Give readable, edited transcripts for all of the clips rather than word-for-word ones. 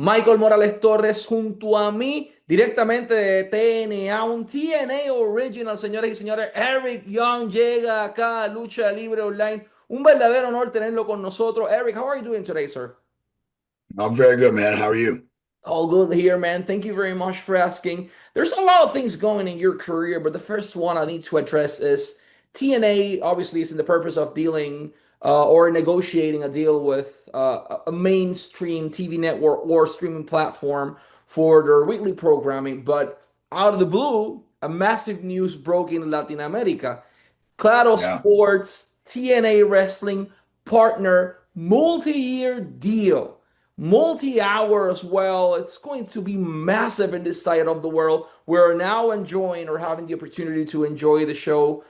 Michael Morales Torres junto a mí, directamente de TNA, un TNA Original, señores y señores. Eric Young llega acá a Lucha Libre Online. Un verdadero honor tenerlo con nosotros. Eric, how are you doing today, sir? I'm very good, man. How are you? All good here, man. Thank you very much for asking. There's a lot of things going in your career, but the first one I need to address is TNA obviously is in the purpose of dealing or negotiating a deal with a mainstream TV network or streaming platform for their weekly programming. But out of the blue, a massive news broke in Latin America. Claro Yeah. Sports, TNA Wrestling partner, multi-year deal, multi-hour as well. It's going to be massive in this side of the world. We're now enjoying or having the opportunity to enjoy the show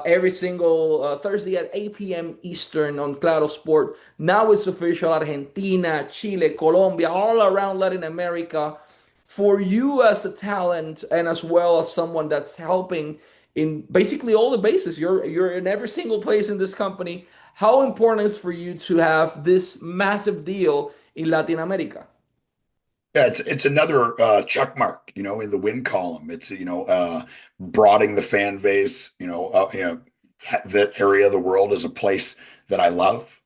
every single Thursday at 8 p.m. Eastern on Claro Sport. Now it's official. Argentina, Chile, Colombia, all around Latin America. For you as a talent and as well as someone that's helping in basically all the bases. You're in every single place in this company. How important is for you to have this massive deal in Latin America? Yeah, it's another check mark, in the win column. It's broadening the fan base. That area of the world is a place that I love.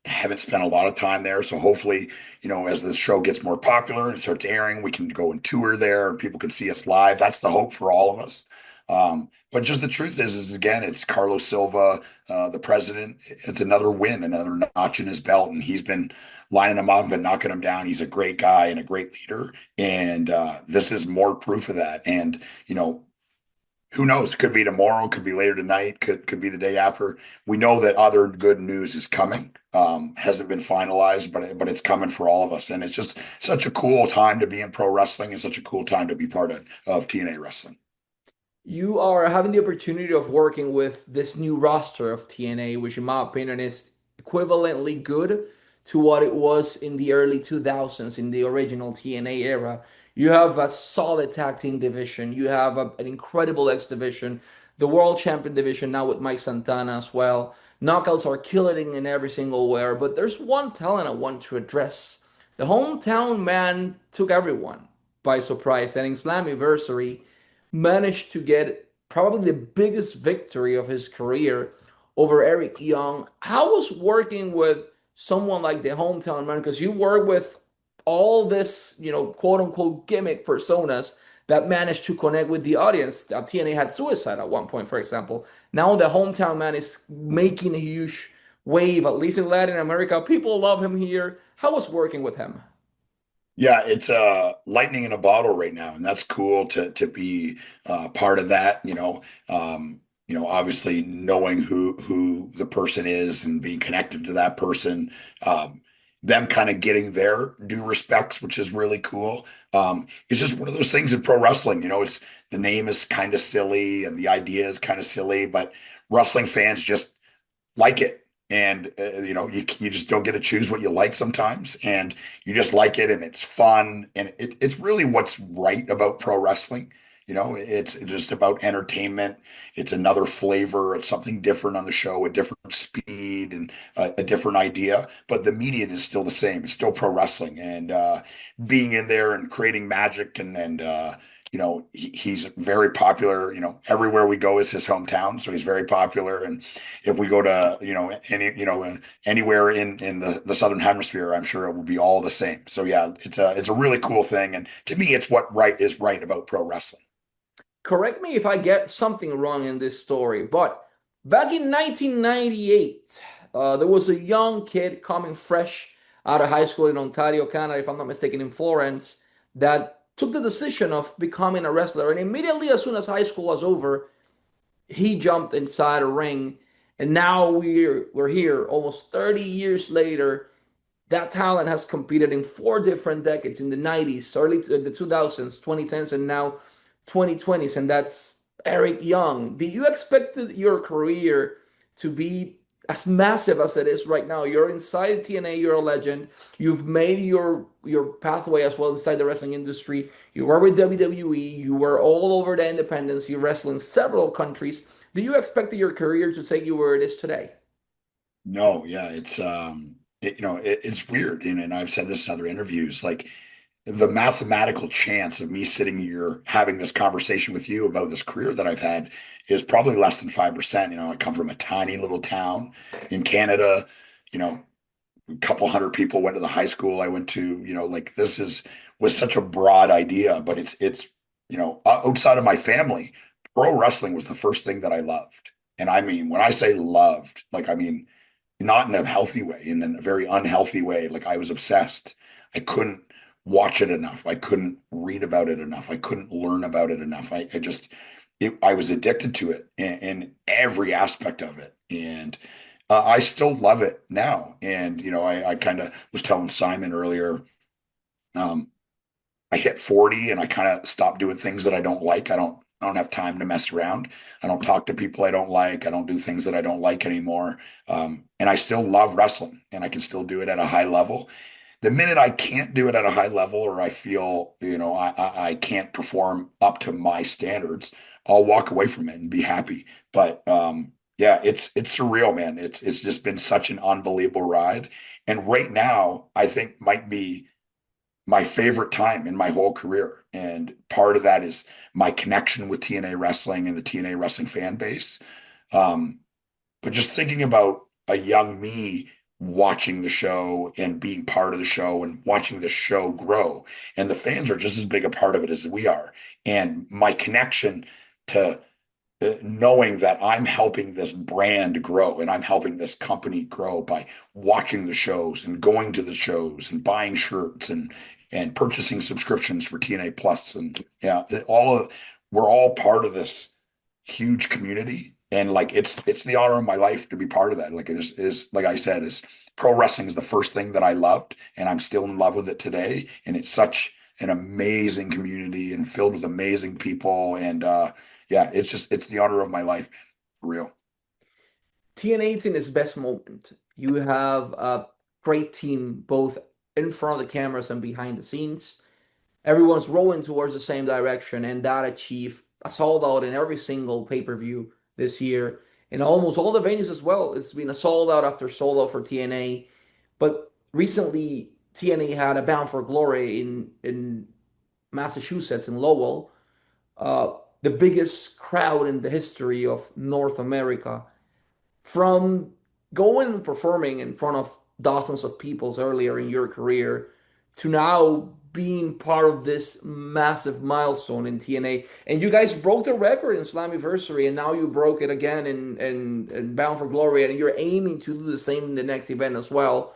Haven't spent a lot of time there, so hopefully, as this show gets more popular and starts airing, we can go and tour there, and people can see us live. That's the hope for all of us. But just the truth is again, it's Carlos Silva, the president. It's another win, another notch in his belt, and he's been lining him up and knocking him down. He's a great guy and a great leader. And this is more proof of that. And, who knows? Could be tomorrow, could be later tonight, could be the day after. We know that other good news is coming. Hasn't been finalized, but it's coming for all of us. And it's just such a cool time to be in pro wrestling and such a cool time to be part of TNA wrestling. You are having the opportunity of working with this new roster of TNA, which in my opinion is equivalently good to what it was in the early 2000s in the original TNA era. You have a solid tag team division. You have an incredible X division, the world champion division now with Mike Santana as well. Knockouts are killing in every single where, but there's one talent I want to address. The hometown man took everyone by surprise, and in Slammiversary managed to get probably the biggest victory of his career over Eric Young. How was working with someone like the hometown man? Because you work with all this, quote unquote gimmick personas that managed to connect with the audience. TNA had Suicide at one point, for example. Now the hometown man is making a huge wave, at least in Latin America. People love him here. How was working with him? Yeah, it's lightning in a bottle right now, and that's cool to be part of that. Obviously knowing who the person is and being connected to that person, them kind of getting their due respects, which is really cool. It's just one of those things in pro wrestling. It's the name is kind of silly and the idea is kind of silly, but wrestling fans just like it. And you just don't get to choose what you like sometimes, and you just like it, and it's fun, and it's really what's right about pro wrestling. It's just about entertainment. It's another flavor. It's something different on the show, a different speed and a different idea. But the median is still the same. It's still pro wrestling, and being in there and creating magic and he's very popular. Everywhere we go is his hometown, so he's very popular. And if we go to anywhere in the southern hemisphere, I'm sure it will be all the same. So yeah, it's a really cool thing, and to me, it's what is right about pro wrestling. Correct me if I get something wrong in this story, but back in 1998, there was a young kid coming fresh out of high school in Ontario, Canada, if I'm not mistaken, in Florence, that took the decision of becoming a wrestler. And immediately, as soon as high school was over, he jumped inside a ring. And now we're here almost 30 years later. That talent has competed in four different decades in the 90s, early to the 2000s, 2010s, and now 2020s. And that's Eric Young. Do you expect your career to be as massive as it is right now? You're inside TNA, you're a legend. You've made your pathway as well inside the wrestling industry. You were with WWE, you were all over the independents, you wrestled in several countries. Do you expect your career to take you where it is today? No, yeah, it's weird. And I've said this in other interviews, like the mathematical chance of me sitting here having this conversation with you about this career that I've had is probably less than 5%. I come from a tiny little town in Canada, you know, a couple hundred people went to the high school I went to, like this was such a broad idea, but it's, outside of my family, pro wrestling was the first thing that I loved. And I mean, when I say loved, like, I mean, not in a healthy way, in a very unhealthy way. Like I was obsessed. I couldn't watch it enough. I couldn't read about it enough. I couldn't learn about it enough. I was addicted to it in every aspect of it. And I still love it now. And, I kind of was telling Simon earlier, um, I hit 40 and I kind of stopped doing things that I don't like. I don't have time to mess around. I don't talk to people I don't like. I don't do things that I don't like anymore. And I still love wrestling and I can still do it at a high level. The minute I can't do it at a high level or I feel, I can't perform up to my standards, I'll walk away from it and be happy. But yeah, it's surreal, man. It's just been such an unbelievable ride. And right now, I think might be my favorite time in my whole career. And part of that is my connection with TNA wrestling and the TNA wrestling fan base. Um, but just thinking about a young me watching the show and being part of the show and watching the show grow, and the fans are just as big a part of it as we are. And my connection to knowing that I'm helping this brand grow and I'm helping this company grow by watching the shows and going to the shows and buying shirts and purchasing subscriptions for TNA Plus and yeah, we're all part of this huge community and like it's the honor of my life to be part of that. Like it is like I said, is pro wrestling is the first thing that I loved and I'm still in love with it today. And it's such an amazing community and filled with amazing people and yeah, it's the honor of my life, man. For real. TNA is in its best moment. You have a great team both in front of the cameras and behind the scenes. Everyone's rowing towards the same direction, and that achieved a sold out in every single pay-per-view this year. In almost all the venues as well. It's been a sold out after sold out for TNA. But recently, TNA had a Bound for Glory in Massachusetts, in Lowell, uh, the biggest crowd in the history of North America. From going and performing in front of dozens of people earlier in your career to now being part of this massive milestone in TNA. And you guys broke the record in Slammiversary, and now you broke it again in Bound for Glory, and you're aiming to do the same in the next event as well.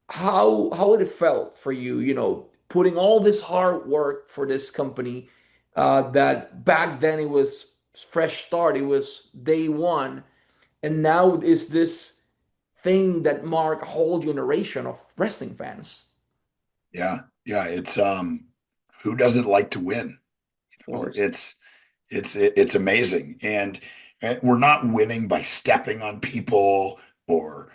How it felt for you, putting all this hard work for this company that back then it was fresh start, it was day one, and now is this thing that mark a whole generation of wrestling fans. Yeah. Yeah. It's who doesn't like to win? Of course. It's amazing. And we're not winning by stepping on people or,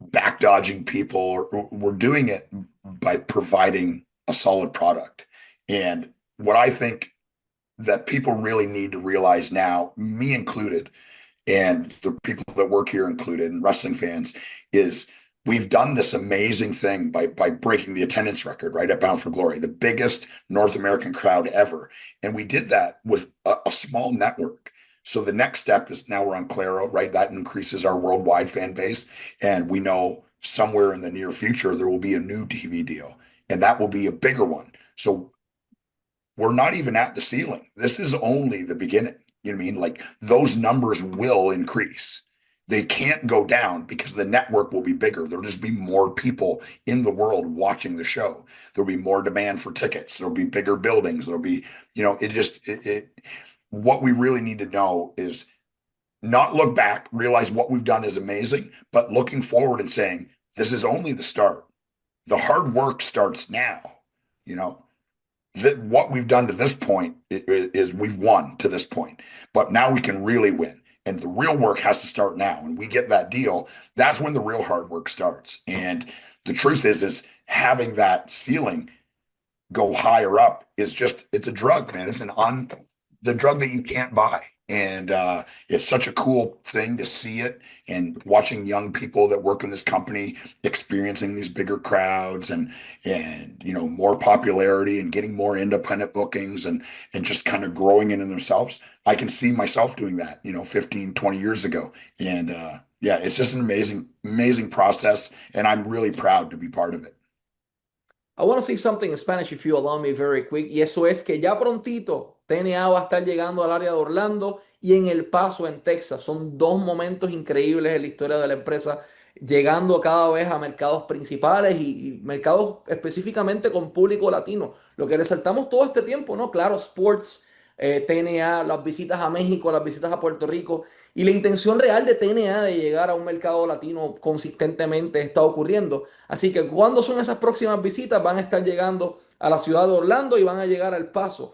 back dodging people. We're doing it by providing a solid product. And what I think that people really need to realize now, me included, and the people that work here included, and wrestling fans, is we've done this amazing thing by breaking the attendance record, right, at Bound for Glory, the biggest North American crowd ever. And we did that with a small network. So the next step is now we're on Claro, right? That increases our worldwide fan base. And we know somewhere in the near future, there will be a new TV deal, and that will be a bigger one. So we're not even at the ceiling. This is only the beginning. You know what I mean? Like those numbers will increase. They can't go down because the network will be bigger. There'll just be more people in the world watching the show. There'll be more demand for tickets. There'll be bigger buildings. There'll be, what we really need to know is not look back, realize what we've done is amazing, but looking forward and saying, this is only the start. The hard work starts now, you know that what we've done to this point is we've won to this point, but now we can really win. And the real work has to start now. When we get that deal, that's when the real hard work starts. And the truth is having that ceiling go higher up is just, it's a drug, man. The drug that you can't buy. And it's such a cool thing to see it and watching young people that work in this company experiencing these bigger crowds and more popularity and getting more independent bookings and just kind of growing into themselves. I can see myself doing that, 15, 20 years ago. And yeah, it's just an amazing process, and I'm really proud to be part of it. I want to say something in Spanish if you allow me very quick. Y eso es que ya prontito TNA va a estar llegando al área de Orlando y en El Paso, en Texas. Son dos momentos increíbles en la historia de la empresa, llegando cada vez a mercados principales y mercados específicamente con público latino. Lo que resaltamos todo este tiempo, ¿no? Claro, sports, TNA, las visitas a México, las visitas a Puerto Rico y la intención real de TNA de llegar a un mercado latino consistentemente está ocurriendo. Así que cuando son esas próximas visitas, van a estar llegando a la ciudad de Orlando y van a llegar al Paso.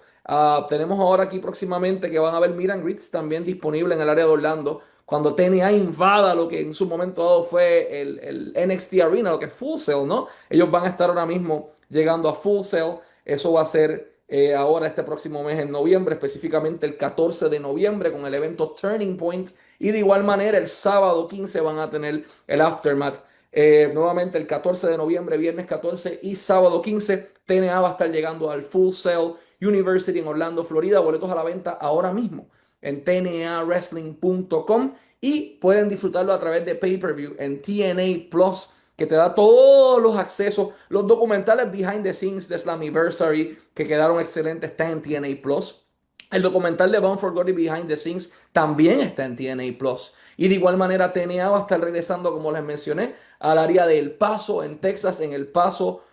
Tenemos ahora aquí próximamente que van a haber meet and greets también disponible en el área de Orlando. Cuando TNA invada lo que en su momento dado fue el NXT Arena, lo que es Full Sail, ¿no? Ellos van a estar ahora mismo llegando a Full Sail. Eso va a ser ahora este próximo mes en noviembre, específicamente el 14 de noviembre con el evento Turning Point. Y de igual manera el sábado 15 van a tener el Aftermath. Nuevamente el 14 de noviembre, viernes 14 y sábado 15, TNA va a estar llegando al Full Sail University en Orlando, Florida. Boletos a la venta ahora mismo en tnawrestling.com y pueden disfrutarlo a través de pay-per-view en TNA Plus, que te da todos los accesos, los documentales behind the scenes de Slammiversary que quedaron excelentes, está en TNA Plus. El documental de Bound for Glory Behind the Scenes también está en TNA Plus. Y de igual manera, TNA va a estar regresando, como les mencioné, al área de El Paso, en Texas. En El Paso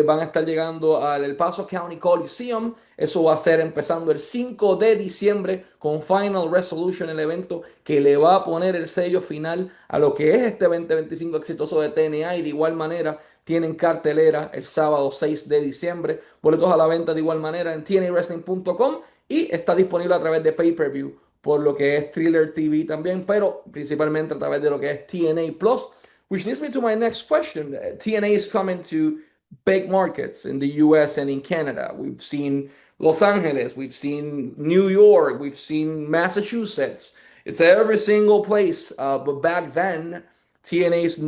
van a estar llegando al El Paso County Coliseum. Eso va a ser empezando el 5 de diciembre con Final Resolution, el evento que le va a poner el sello final a lo que es este 2025 exitoso de TNA. Y de igual manera, tienen cartelera el sábado 6 de diciembre. Boletos a la venta de igual manera en tnawrestling.com y está disponible a través de pay-per-view por lo que es Thriller TV también, pero principalmente a través de lo que es TNA Plus, which leads me to my next question. TNA is coming to big markets in the US and in Canada. We've seen Los Angeles, we've seen New York, we've seen Massachusetts. It's every single place. But back then, TNA is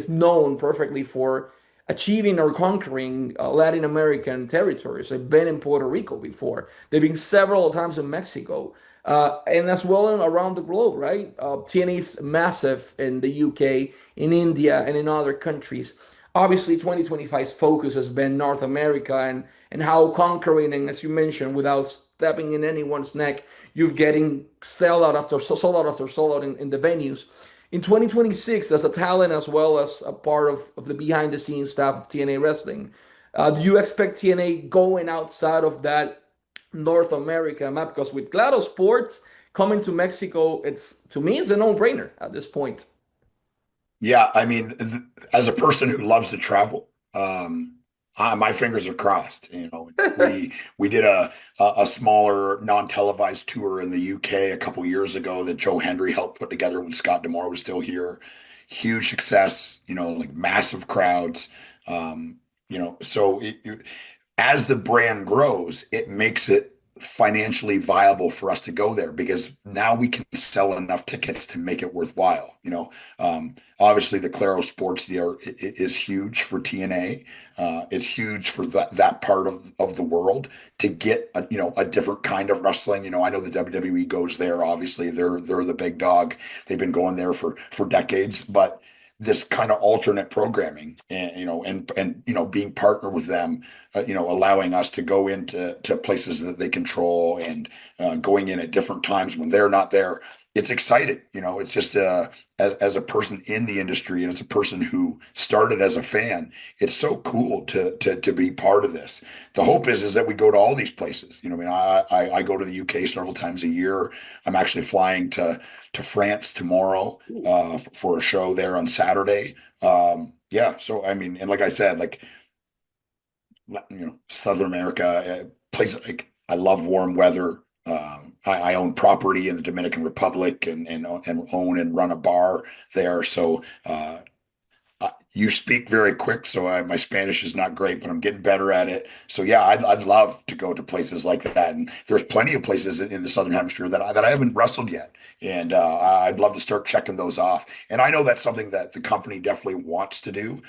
known perfectly for achieving or conquering Latin American territories. They've been in Puerto Rico before. They've been several times in Mexico, and as well around the globe, right? TNA is massive in the UK, in India, and in other countries. Obviously, 2025's focus has been North America and how conquering, and as you mentioned, without stepping in anyone's neck, you're getting sold out after sold out in the venues in 2026 as a talent as well as a part of the behind the scenes staff of TNA Wrestling. Do you expect TNA going outside of that North America map? Because with Claro Sports coming to Mexico, it's to me it's a no-brainer at this point. Yeah, I mean, as a person who loves to travel, my fingers are crossed. We did a smaller non-televised tour in the UK a couple years ago that Joe Hendry helped put together when Scott D'Amore was still here. Huge success, like massive crowds. So as the brand grows, it makes it financially viable for us to go there because now we can sell enough tickets to make it worthwhile. Obviously the Claro Sports deal is huge for TNA. It's huge for that part of the world to get a different kind of wrestling. I know the WWE goes there. Obviously, they're the big dog. They've been going there for decades, but this kind of alternate programming and being partner with them, allowing us to go into places that they control and going in at different times when they're not there. It's exciting. It's just as a person in the industry and as a person who started as a fan, it's so cool to be part of this. The hope is that we go to all these places. I go to the UK several times a year. I'm actually flying to France tomorrow for a show there on Saturday. Yeah, so I mean, and like I said, Southern America, places like I love warm weather. I own property in the Dominican Republic and own and run a bar there. So You speak very quick, so my Spanish is not great, but I'm getting better at it. So yeah, I'd love to go to places like that. And there's plenty of places in the Southern Hemisphere that I haven't wrestled yet, and I'd love to start checking those off. And I know that's something that the company definitely wants to do.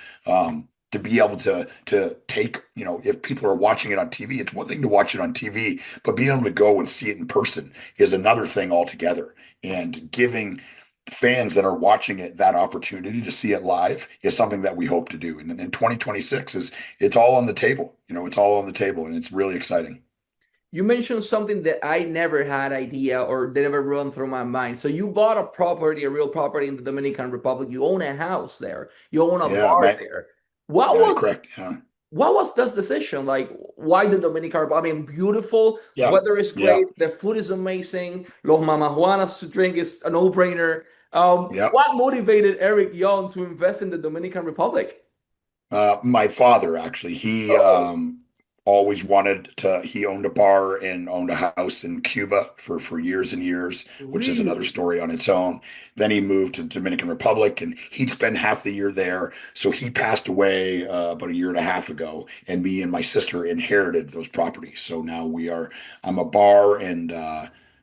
To be able to take, if people are watching it on TV, it's one thing to watch it on TV, but being able to go and see it in person is another thing altogether. And giving fans that are watching it that opportunity to see it live is something that we hope to do. And in 2026 it's all on the table. It's all on the table, and it's really exciting. You mentioned something that I never had idea or that never run through my mind. So you bought a property, a real property in the Dominican Republic. You own a house there. You own a Yeah, bar man. there. What Yeah, was correct. Yeah. what was this decision? Like, why the Dominican Republic? I mean, beautiful. Yeah. Weather is Yeah. great. The food is amazing. Los mamajuanas to drink is a no-brainer. Yeah. What motivated Eric Young to invest in the Dominican Republic? My father, actually, he Oh, always wanted to. He owned a bar and owned a house in Cuba for years and years, which is another really? story on its own. Then he moved to Dominican Republic, and he'd spend half the year there. So he passed away about a year and a half ago, and me and my sister inherited those properties. So now we are. I'm a bar and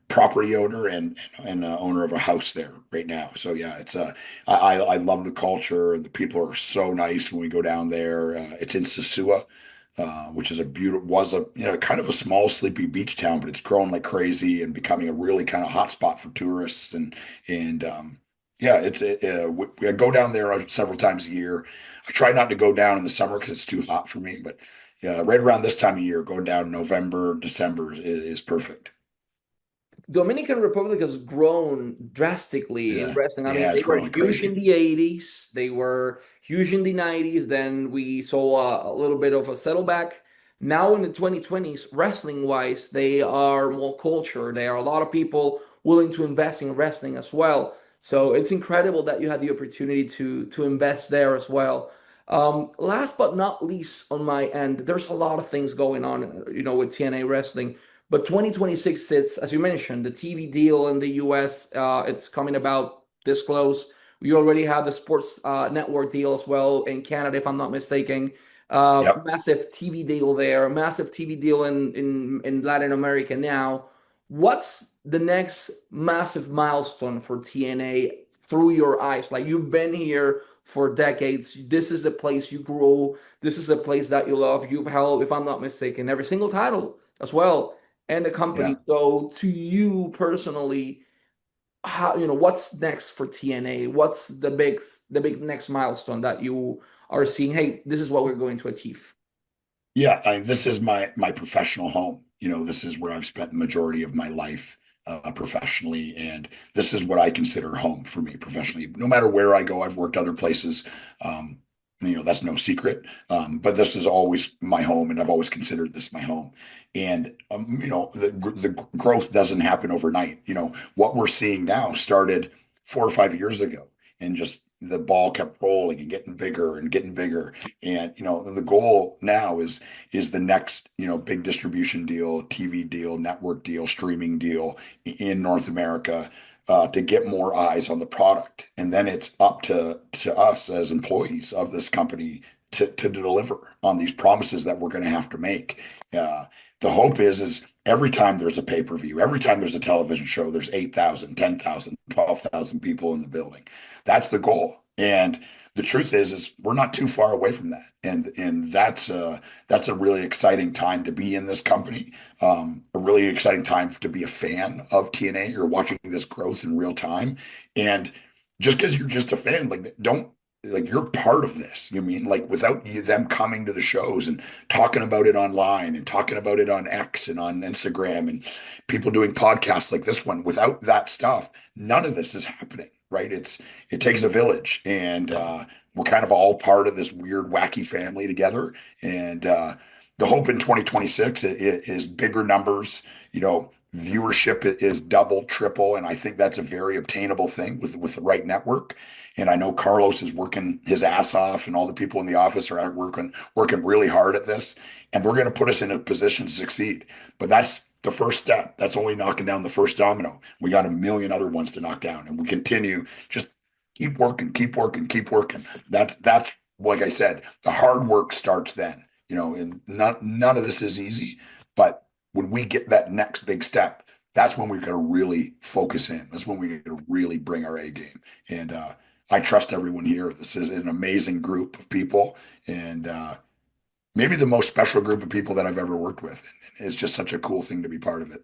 property owner and owner of a house there right now. So yeah, it's I love the culture, and the people are so nice when we go down there. It's in Sosua, which is a beautiful, was a, kind of a small, sleepy beach town, but it's growing like crazy and becoming a really kind of hot spot for tourists. And yeah, we go down there several times a year. I try not to go down in the summer because it's too hot for me, but yeah, right around this time of year, going down November, December is perfect. Dominican Republic has grown drastically in Yeah, wrestling. I mean, yeah, they it's were growing like huge in crazy. the 80s, they were huge in the 90s, then we saw a little bit of a settleback. Now in the 2020s, wrestling wise, they are more culture. There are a lot of people willing to invest in wrestling as well. So it's incredible that you had the opportunity to invest there as well. Last but not least, on my end, there's a lot of things going on, with TNA wrestling. But 2026 is, as you mentioned, the TV deal in the US. It's coming about this close. We already have the sports network deal as well in Canada, if I'm not mistaken. Yep. Massive TV deal there, massive TV deal in Latin America now. What's the next massive milestone for TNA through your eyes? Like, you've been here for decades. This is the place you grew. This is a place that you love. You've held, if I'm not mistaken, every single title as well and the company. Yeah. So to you personally, how, what's next for TNA? What's the big next milestone that you are seeing? Hey, this is what we're going to achieve. Yeah, this is my professional home. This is where I've spent the majority of my life professionally, and this is what I consider home for me professionally. No matter where I go, I've worked other places. Um, that's no secret. But this is always my home, and I've always considered this my home. And the growth doesn't happen overnight. What we're seeing now started 4 or 5 years ago, and just the ball kept rolling and getting bigger and getting bigger. And the goal now is the next big distribution deal, TV deal, network deal, streaming deal in North America, to get more eyes on the product. And then it's up to us as employees of this company to deliver on these promises that we're going to have to make. The hope is every time there's a pay-per-view, every time there's a television show, there's 8,000, 10,000, 12,000 people in the building. That's the goal. And the truth is we're not too far away from that. And that's a really exciting time to be in this company. A really exciting time to be a fan of TNA. You're watching this growth in real time. And just because you're just a fan, like, don't, like, you're part of this. You mean, like, without them coming to the shows and talking about it online and talking about it on X and on Instagram and people doing podcasts like this one, without that stuff, none of this is happening, right? It takes a village, and we're kind of all part of this weird, wacky family together. And the hope in 2026 is bigger numbers. Viewership is double, triple, and I think that's a very obtainable thing with the right network. And I know Carlos is working his ass off, and all the people in the office are out working really hard at this, and they're going to put us in a position to succeed. But that's the first step. That's only knocking down the first domino. We got a million other ones to knock down, and we continue. Just keep working, keep working, keep working. That's like I said, the hard work starts then, you know, and none of this is easy, but when we get that next big step, that's when we're going to really focus in. That's when we're going to really bring our A game. And I trust everyone here. This is an amazing group of people, and maybe the most special group of people that I've ever worked with. And it's just such a cool thing to be part of it.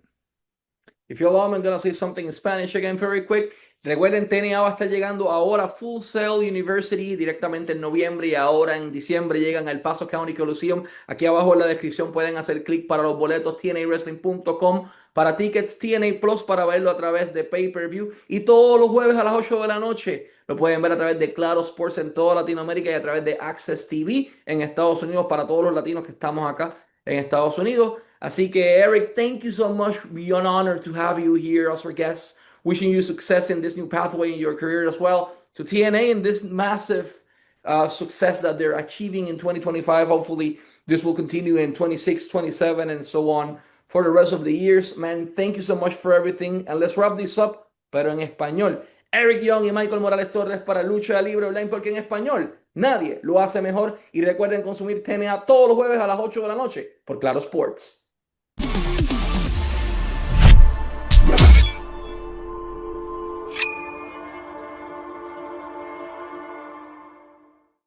If you allow me, I'm going to say something in Spanish again very quick. Recuerden, TNA va a estar llegando ahora Full Sail University directamente en noviembre y ahora en diciembre llegan al Paso County Coliseum. Aquí abajo en la descripción pueden hacer clic para los boletos tnawrestling.com para tickets, TNA Plus para verlo a través de pay-per-view y todos los jueves a las 8 de la noche lo pueden ver a través de Claro Sports en toda Latinoamérica y a través de Access TV en Estados Unidos para todos los latinos que estamos acá en Estados Unidos. Así que Eric, thank you so much. It'll be an honor to have you here as our guest. Wishing you success in this new pathway in your career as well. To TNA and this massive success that they're achieving in 2025. Hopefully, this will continue in 26, 27, and so on for the rest of the years. Man, thank you so much for everything. And let's wrap this up, pero en español. Eric Young y Michael Morales Torres para Lucha Libre Online, porque en español nadie lo hace mejor. Y recuerden consumir TNA todos los jueves a las 8 de la noche por Claro Sports.